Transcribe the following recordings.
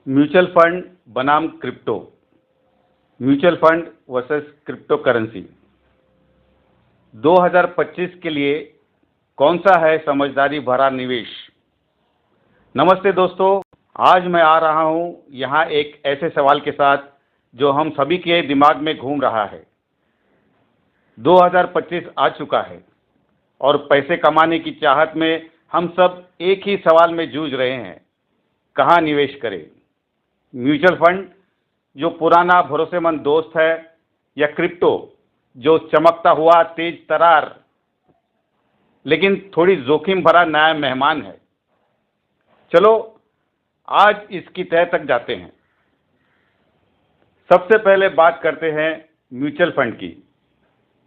Mutual fund बनाम crypto, mutual fund versus crypto currency. 2025 के लिए कौन सा है समझदारी भरा निवेश? नमस्ते दोस्तों, आज मैं आ रहा हूं यहां एक ऐसे सवाल के साथ जो हम सभी के दिमाग में घूम रहा है। 2025 आ चुका है और पैसे कमाने की चाहत में हम सब एक ही सवाल में जूझ रहे हैं, कहां निवेश करें? म्यूचुअल फंड जो पुराना भरोसेमंद दोस्त है, या क्रिप्टो जो चमकता हुआ तेज तरार लेकिन थोड़ी जोखिम भरा नया मेहमान है? चलो आज इसकी तह तक जाते हैं। सबसे पहले बात करते हैं म्यूचुअल फंड की।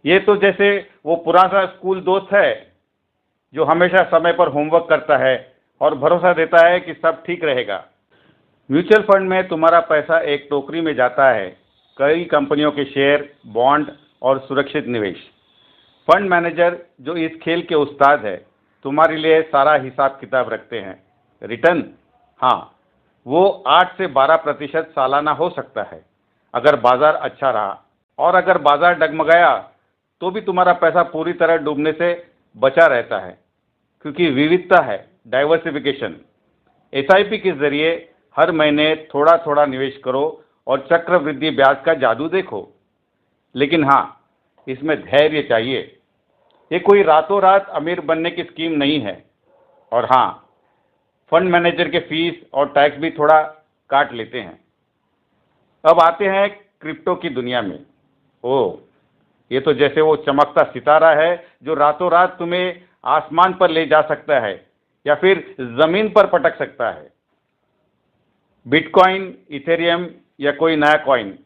ये तो जैसे वो पुराना स्कूल दोस्त है जो हमेशा समय पर होमवर्क करता है और भरोसा देता है कि सब ठीक रहेगा। म्यूचुअल फंड में तुम्हारा पैसा एक टोकरी में जाता है, कई कंपनियों के शेयर, बॉन्ड और सुरक्षित निवेश। फंड मैनेजर जो इस खेल के उस्ताद है, तुम्हारे लिए सारा हिसाब किताब रखते हैं। रिटर्न, हाँ, वो 8 से 12% सालाना हो सकता है अगर बाजार अच्छा रहा, और अगर बाजार डगमगाया तो भी तुम्हारा पैसा पूरी तरह डूबने से बचा रहता है, क्योंकि विविधता है, डाइवर्सिफिकेशन। एसआईपी के जरिए हर महीने थोड़ा थोड़ा निवेश करो और चक्रवृद्धि ब्याज का जादू देखो। लेकिन हाँ, इसमें धैर्य चाहिए। ये कोई रातों रात अमीर बनने की स्कीम नहीं है। और हाँ, फंड मैनेजर के फीस और टैक्स भी थोड़ा काट लेते हैं। अब आते हैं क्रिप्टो की दुनिया में। ओह, ये तो जैसे वो चमकता सितारा है जो रातों रात तुम्हें आसमान पर ले जा सकता है या फिर जमीन पर पटक सकता है। बिटकॉइन, इथेरियम या कोई नया कॉइन,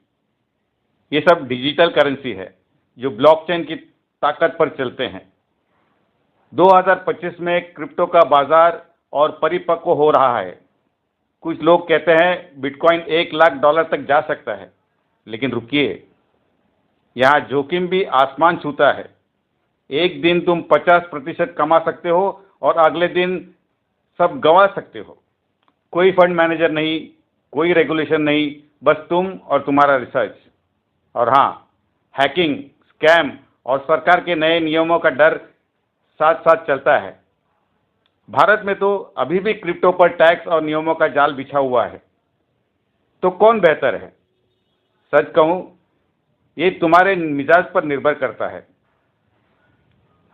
ये सब डिजिटल करेंसी है जो ब्लॉकचेन की ताकत पर चलते हैं। 2025 में क्रिप्टो का बाजार और परिपक्व हो रहा है। कुछ लोग कहते हैं बिटकॉइन $1 लाख तक जा सकता है, लेकिन रुकिए, यहाँ जोखिम भी आसमान छूता है। एक दिन तुम 50% कमा सकते हो और अगले दिन सब गंवा सकते हो। कोई फंड मैनेजर नहीं, कोई रेगुलेशन नहीं, बस तुम और तुम्हारा रिसर्च। और हाँ, हैकिंग, स्कैम और सरकार के नए नियमों का डर साथ साथ चलता है। भारत में तो अभी भी क्रिप्टो पर टैक्स और नियमों का जाल बिछा हुआ है। तो कौन बेहतर है? सच कहूं, ये तुम्हारे मिजाज पर निर्भर करता है।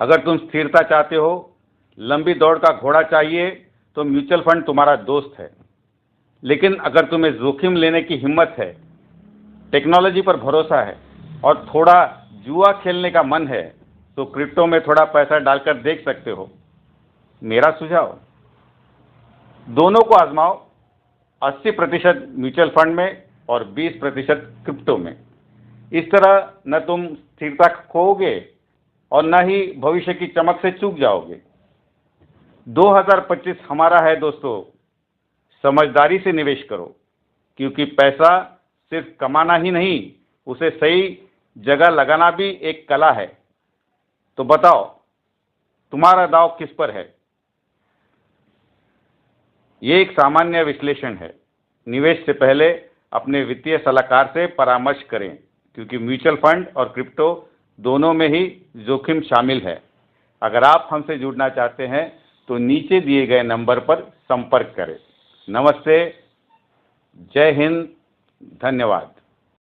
अगर तुम स्थिरता चाहते हो, लंबी दौड़ का घोड़ा चाहिए, तो म्यूचुअल फंड तुम्हारा दोस्त है। लेकिन अगर तुम्हें जोखिम लेने की हिम्मत है, टेक्नोलॉजी पर भरोसा है और थोड़ा जुआ खेलने का मन है, तो क्रिप्टो में थोड़ा पैसा डालकर देख सकते हो। मेरा सुझाव, दोनों को आजमाओ, 80% म्यूचुअल फंड में और 20% क्रिप्टो में। इस तरह न तुम स्थिरता खोओगे और न ही भविष्य की चमक से चूक जाओगे। 2025 हमारा है दोस्तों, समझदारी से निवेश करो, क्योंकि पैसा सिर्फ कमाना ही नहीं, उसे सही जगह लगाना भी एक कला है। तो बताओ, तुम्हारा दांव किस पर है? ये एक सामान्य विश्लेषण है। निवेश से पहले अपने वित्तीय सलाहकार से परामर्श करें, क्योंकि म्यूचुअल फंड और क्रिप्टो दोनों में ही जोखिम शामिल है। अगर आप हमसे जुड़ना चाहते हैं तो नीचे दिए गए नंबर पर संपर्क करें। नमस्ते, जय हिंद, धन्यवाद।